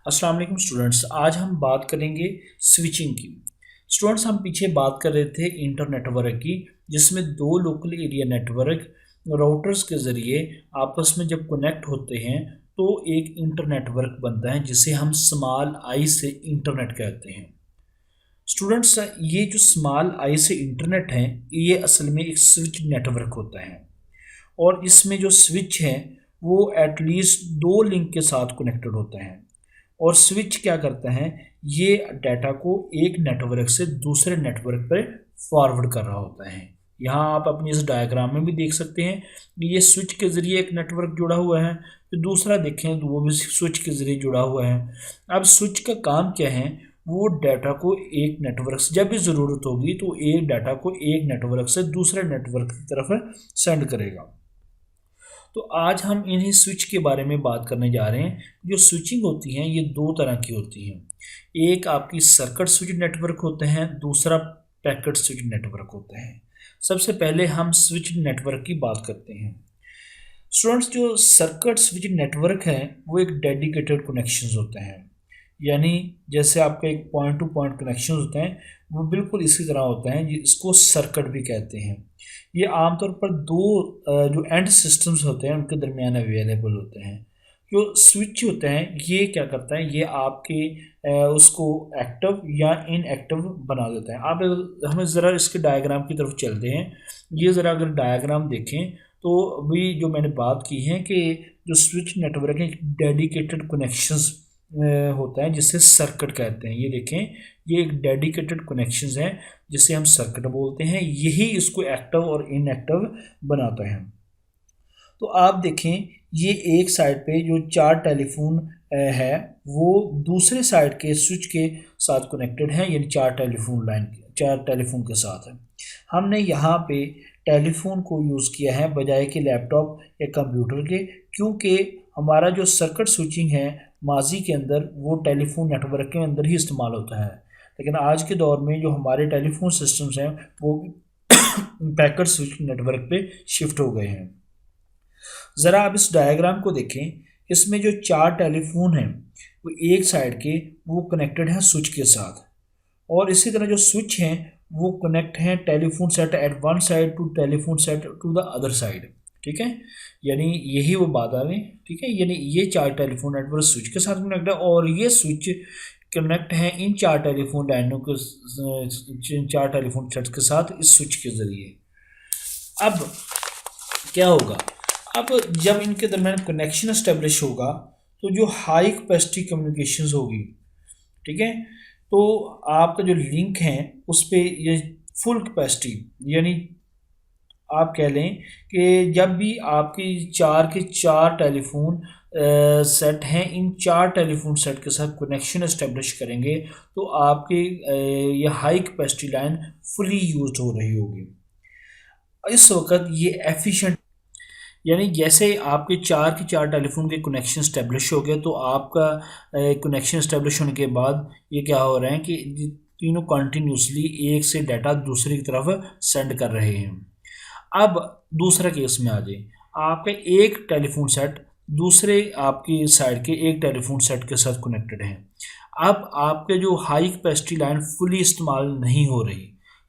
अस्सलाम वालेकुम स्टूडेंट्स, आज हम बात करेंगे स्विचिंग की। स्टूडेंट्स, हम पीछे बात कर रहे थे इंटर नेटवर्क की, जिसमें दो लोकल एरिया नेटवर्क राउटर्स के ज़रिए आपस में जब कनेक्ट होते हैं तो एक इंटर नेटवर्क बनता है जिसे हम स्मॉल आई से इंटरनेट कहते हैं। स्टूडेंट्स, ये जो स्मॉल आई से इंटरनेट है ये असल में एक स्विच नेटवर्क होता है और इसमें जो स्विच है वो एटलीस्ट दो लिंक के साथ कनेक्टेड होता है। और स्विच क्या करता है, ये डाटा को एक नेटवर्क से दूसरे नेटवर्क पर फॉरवर्ड कर रहा होता है। यहाँ आप अपनी इस डायग्राम में भी देख सकते हैं कि ये स्विच के ज़रिए एक नेटवर्क जुड़ा हुआ है, तो दूसरा देखें तो वो भी स्विच के ज़रिए जुड़ा हुआ है। अब स्विच का काम क्या है, वो डाटा को एक नेटवर्क से जब भी ज़रूरत होगी तो एक डाटा को एक नेटवर्क से दूसरे नेटवर्क की तरफ सेंड करेगा। तो आज हम इन्हीं स्विच के बारे में बात करने जा रहे हैं। जो स्विचिंग होती हैं ये दो तरह की होती हैं। एक आपकी सर्किट स्विच नेटवर्क होते हैं, दूसरा पैकेट स्विच नेटवर्क होते हैं। सबसे पहले हम स्विच नेटवर्क की बात करते हैं। स्टूडेंट्स, जो सर्किट स्विच नेटवर्क है वो एक डेडिकेटेड कनेक्शंस होते हैं, यानी जैसे आपका एक पॉइंट टू पॉइंट कनेक्शन होते हैं वो बिल्कुल इसी तरह होते हैं, इसको सर्किट भी कहते हैं। ये आमतौर पर दो जो एंड सिस्टम्स होते हैं उनके दरमियान अवेलेबल होते हैं। जो स्विच होते हैं ये क्या करता है, ये आपके उसको एक्टिव या इनएक्टिव बना देता है। आप हमें ज़रा इसके डायग्राम की तरफ चलते हैं। ये ज़रा अगर डायग्राम देखें तो अभी जो मैंने बात की है कि जो स्विच नेटवर्क है डेडिकेटेड कनेक्शंस होता है जिसे सर्किट कहते हैं। ये देखें, ये एक डेडिकेटेड कनेक्शंस है जिसे हम सर्किट बोलते हैं, यही इसको एक्टिव और इनएक्टिव बनाता है। तो आप देखें, ये एक साइड पे जो चार टेलीफोन है वो दूसरे साइड के स्विच के साथ कनेक्टेड है, यानी चार टेलीफोन के साथ है। हमने यहाँ पे टेलीफोन को यूज़ किया है बजाय कि लैपटॉप या कंप्यूटर के, क्योंकि हमारा जो सर्किट स्विचिंग है माजी के अंदर वो टेलीफोन नेटवर्क के अंदर ही इस्तेमाल होता है, लेकिन आज के दौर में जो हमारे टेलीफोन सिस्टम्स हैं वो पैकेट स्विच नेटवर्क पे शिफ्ट हो गए हैं। ज़रा आप इस डायग्राम को देखें, इसमें जो चार टेलीफोन हैं वो एक साइड के वो कनेक्टेड हैं स्विच के साथ, और इसी तरह जो स्विच हैं वो कनेक्ट हैं telephone set at one side to telephone set to the other side. ठीक है, यानी यही वो बात आ रही। ठीक है, यानी ये चार टेलीफोन नेटवर्क स्विच के साथ कनेक्ट है और ये स्विच कनेक्ट हैं इन चार टेलीफोन लाइनों के चार टेलीफोन सेट्स के साथ इस स्विच के ज़रिए। अब क्या होगा, अब जब इनके दरमियान कनेक्शन इस्टेब्लिश होगा तो जो हाई कैपेसिटी कम्युनिकेशंस होगी, ठीक है, तो आपका जो लिंक है उस पर ये फुल कैपेसिटी, यानी आप कह लें कि जब भी आपकी चार के चार टेलीफोन सेट हैं, इन चार टेलीफोन सेट के साथ कनेक्शन इस्टेब्लिश करेंगे तो आपकी ये high capacity line fully use हो रही होगी। इस वक्त ये एफिशिएंट, यानी जैसे आपके चार के चार टेलीफोन के कनेक्शन इस्टेब्लिश हो गए तो आपका कनेक्शन इस्टेब्लिश होने के बाद ये क्या हो रहा है कि तीनों कंटिन्यूसली एक से डाटा दूसरी की तरफ सेंड कर रहे हैं। अब दूसरा केस में आ जाए, आपका एक टेलीफोन सेट दूसरे आपकी साइड के एक टेलीफोन सेट के साथ कनेक्टेड है। अब आपके जो हाई कैपेसिटी लाइन फुली इस्तेमाल नहीं हो रही,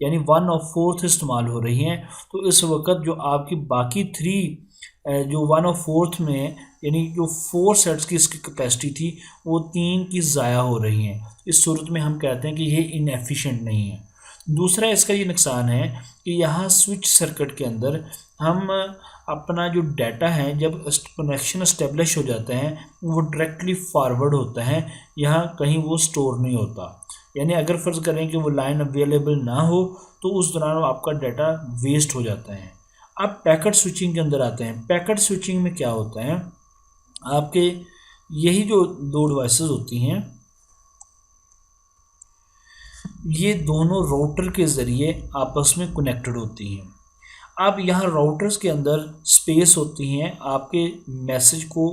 यानी 1/4 इस्तेमाल हो रही हैं, तो इस वक्त जो आपकी बाकी थ्री जो 1/4 में, यानी जो 4 सेट्स की इसकी कैपेसिटी थी वो 3 की ज़ाया हो रही हैं। इस सूरत में हम कहते हैं कि ये इनएफिशिएंट नहीं है। दूसरा इसका ये नुकसान है कि यहाँ स्विच सर्किट के अंदर हम अपना जो डाटा है जब कनेक्शन इस्टेब्लिश हो जाते हैं वो डायरेक्टली फॉरवर्ड होता है, यहाँ कहीं वो स्टोर नहीं होता। यानी अगर फ़र्ज़ करें कि वो लाइन अवेलेबल ना हो तो उस दौरान आपका डाटा वेस्ट हो जाता है। अब पैकेट स्विचिंग के अंदर आते हैं। पैकेट स्विचिंग में क्या होता है, आपके यही जो दो डिवाइसेस होती हैं ये दोनों राउटर के ज़रिए आपस में कनेक्टेड होती हैं। अब यहाँ राउटर्स के अंदर स्पेस होती हैं आपके मैसेज को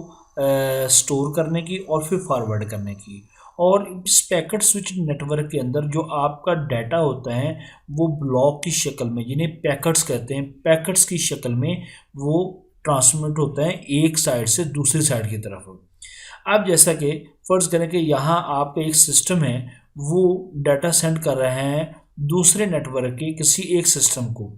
स्टोर करने की और फिर फॉरवर्ड करने की, और इस पैकेट स्विच नेटवर्क के अंदर जो आपका डाटा होता है वो ब्लॉक की शक्ल में, जिन्हें पैकेट्स कहते हैं, पैकेट्स की शक्ल में वो ट्रांसमिट होता है एक साइड से दूसरी साइड की तरफ। अब जैसा कि फ़र्ज़ करें कि यहाँ आपका एक सिस्टम है, वो डाटा सेंड कर रहे हैं दूसरे नेटवर्क के किसी एक सिस्टम को,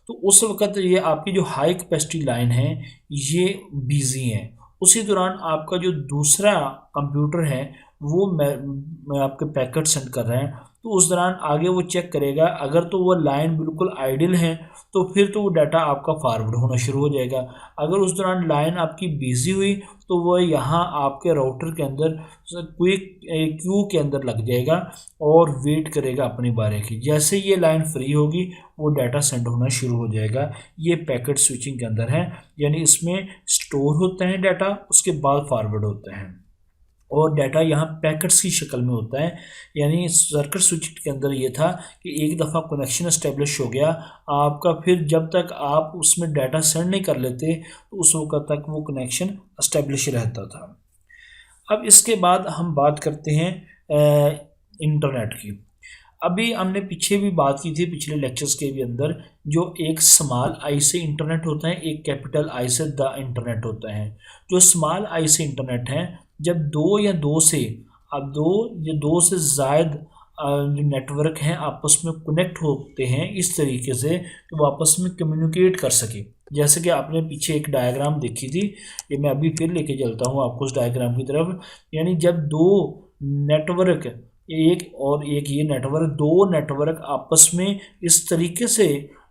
तो उस वक़्त ये आपकी जो हाई कैपेसिटी लाइन है ये बिज़ी है। उसी दौरान आपका जो दूसरा कंप्यूटर है वो मैं आपके पैकेट सेंड कर रहे हैं, तो उस दौरान आगे वो चेक करेगा, अगर तो वो लाइन बिल्कुल आइडियल है तो फिर तो वो डाटा आपका फॉरवर्ड होना शुरू हो जाएगा। अगर उस दौरान लाइन आपकी बिज़ी हुई तो वह यहाँ आपके राउटर के अंदर क्विक क्यू के अंदर लग जाएगा और वेट करेगा अपनी बारी की। जैसे ये लाइन फ्री होगी वो डाटा सेंड होना शुरू हो जाएगा। ये पैकेट स्विचिंग के अंदर है, यानी इसमें स्टोर होता है डाटा, उसके बाद फॉरवर्ड होता है और डाटा यहाँ पैकेट्स की शक्ल में होता है। यानी सर्किट स्विच के अंदर ये था कि एक दफ़ा कनेक्शन इस्टेब्लिश हो गया आपका, फिर जब तक आप उसमें डाटा सेंड नहीं कर लेते तो उस वक्त तक वो कनेक्शन इस्टेब्लिश रहता था। अब इसके बाद हम बात करते हैं इंटरनेट की। अभी हमने पीछे भी बात की थी पिछले लेक्चर्स के भी अंदर, जो एक स्मॉल आई से इंटरनेट होता है, एक कैपिटल आई से द इंटरनेट होता है। जो स्मॉल आई से इंटरनेट है, जब दो या दो से ज़ायद जो नेटवर्क हैं आपस में कनेक्ट होते हैं इस तरीके से कि वो आपस में कम्युनिकेट कर सके। जैसे कि आपने पीछे एक डायग्राम देखी थी, ये मैं अभी फिर लेके चलता हूँ आपको उस डायग्राम की तरफ। यानी जब दो नेटवर्क, एक और एक ये नेटवर्क, दो नेटवर्क आपस में इस तरीके से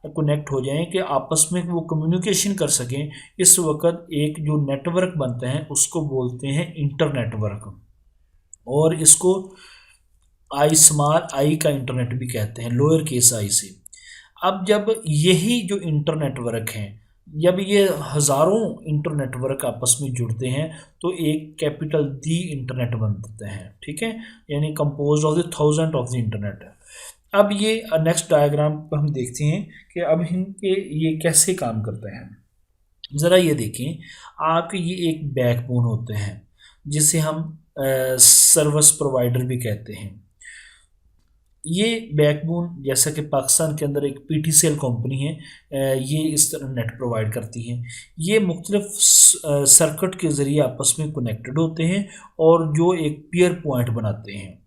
कनेक्ट हो जाएं कि आपस में वो कम्युनिकेशन कर सकें, इस वक्त एक जो नेटवर्क बनता है उसको बोलते हैं इंटरनेटवर्क, और इसको आई स्मॉल आई का इंटरनेट भी कहते हैं, लोअर केस आई से। अब जब यही जो इंटरनेटवर्क हैं, जब ये हज़ारों इंटरनेटवर्क आपस में जुड़ते हैं तो एक कैपिटल दी इंटरनेट बनता है, ठीक है, यानी compose of the thousand of the internet. अब ये नेक्स्ट डायग्राम पर हम देखते हैं कि अब इनके ये कैसे काम करते हैं। ज़रा ये देखें, आपके ये एक बैकबोन होते हैं जिसे हम सर्विस प्रोवाइडर भी कहते हैं। ये बैकबोन जैसा कि पाकिस्तान के अंदर एक पीटीसीएल कंपनी है, ये इस तरह नेट प्रोवाइड करती है। ये मुख्तलिफ सर्किट के ज़रिए आपस में कनेक्टेड होते हैं और जो एक पीयर पॉइंट बनाते हैं।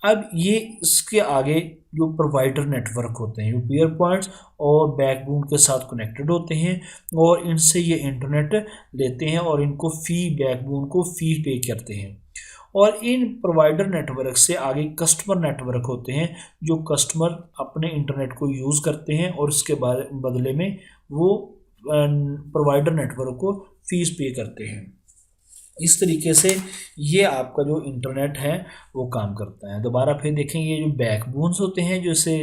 अब ये इसके आगे जो प्रोवाइडर नेटवर्क होते हैं, जो पीयर पॉइंट्स और बैकबोन के साथ कनेक्टेड होते हैं और इनसे ये इंटरनेट लेते हैं और इनको बैकबोन को फी पे करते हैं। और इन प्रोवाइडर नेटवर्क से आगे कस्टमर नेटवर्क होते हैं, जो कस्टमर अपने इंटरनेट को यूज़ करते हैं और उसके बदले में वो प्रोवाइडर नेटवर्क को फीस पे करते हैं। इस तरीके से ये आपका जो इंटरनेट है वो काम करता है। दोबारा फिर देखें, ये जो बैकबोन्स होते हैं जो इसे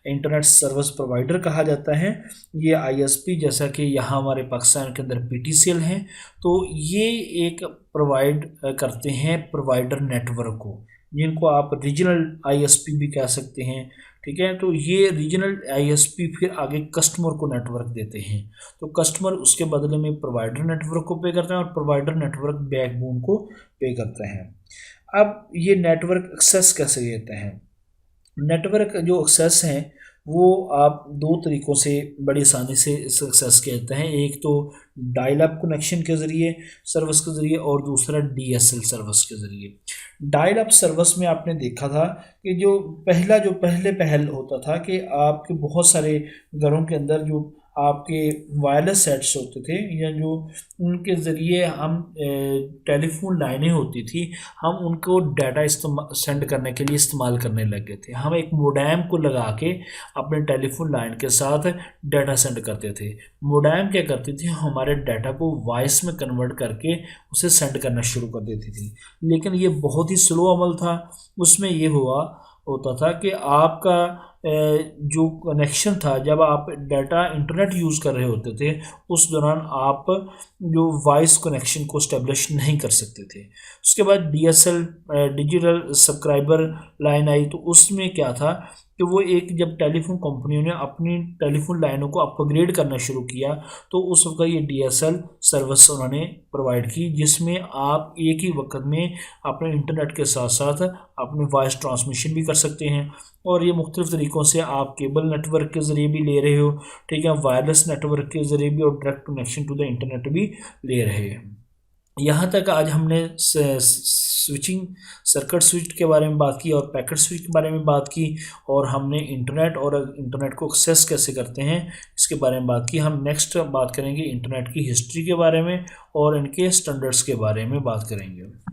इंटरनेट सर्विस प्रोवाइडर कहा जाता है, ये आईएसपी, जैसा कि यहाँ हमारे पाकिस्तान के अंदर पीटीसीएल हैं, तो ये एक प्रोवाइड करते हैं प्रोवाइडर नेटवर्क को, जिनको आप रीजनल आईएसपी भी कह सकते हैं, ठीक है। तो ये रीजनल आईएसपी फिर आगे कस्टमर को नेटवर्क देते हैं, तो कस्टमर उसके बदले में प्रोवाइडर नेटवर्क को पे करते हैं और प्रोवाइडर नेटवर्क बैकबोन को पे करते हैं। अब ये नेटवर्क एक्सेस कैसे देते हैं? नेटवर्क जो एक्सेस हैं वो आप दो तरीक़ों से बड़ी आसानी से सक्सेस कहते हैं। एक तो डायल अप कनेक्शन के ज़रिए, सर्विस के ज़रिए, और दूसरा डीएसएल सर्विस के ज़रिए। डायल अप सर्विस में आपने देखा था कि जो पहले होता था कि आपके बहुत सारे घरों के अंदर जो आपके वायरलेस सेट्स होते थे या जो उनके ज़रिए हम टेलीफोन लाइनें होती थी, हम उनको डाटा सेंड करने के लिए इस्तेमाल करने लगे थे। हम एक मोडेम को लगा के अपने टेलीफोन लाइन के साथ डाटा सेंड करते थे। मोडेम क्या करती थी, हमारे डाटा को वॉइस में कन्वर्ट करके उसे सेंड करना शुरू कर देती थी, लेकिन ये बहुत ही स्लो अमल था। उसमें ये होता था कि आपका जो कनेक्शन था, जब आप डाटा इंटरनेट यूज़ कर रहे होते थे उस दौरान आप जो वॉइस कनेक्शन को इस्टेब्लिश नहीं कर सकते थे। उसके बाद डीएसएल डिजिटल सब्सक्राइबर लाइन आई, तो उसमें क्या था कि वो एक जब टेलीफोन कंपनियों ने अपनी टेलीफोन लाइनों को अपग्रेड करना शुरू किया तो उस वक्त ये डीएसएल सर्विस उन्होंने प्रोवाइड की, जिसमें आप एक ही वक्त में अपने इंटरनेट के साथ साथ अपनी वॉइस ट्रांसमिशन भी कर सकते हैं। और ये मुख्तलिफ़ तरीक़ों से आप केबल नेटवर्क के ज़रिए भी ले रहे हो, ठीक है, वायरलेस नेटवर्क के ज़रिए भी, और direct connection to the internet भी ले रहे हैं। यहाँ तक आज हमने स्विचिंग, सर्किट स्विच के बारे में बात की और पैकेट स्विच के बारे में बात की, और हमने इंटरनेट और इंटरनेट को एक्सेस कैसे करते हैं इसके बारे में बात की। हम नेक्स्ट बात करेंगे इंटरनेट की हिस्ट्री के बारे में और इनके स्टैंडर्ड्स के बारे में बात करेंगे।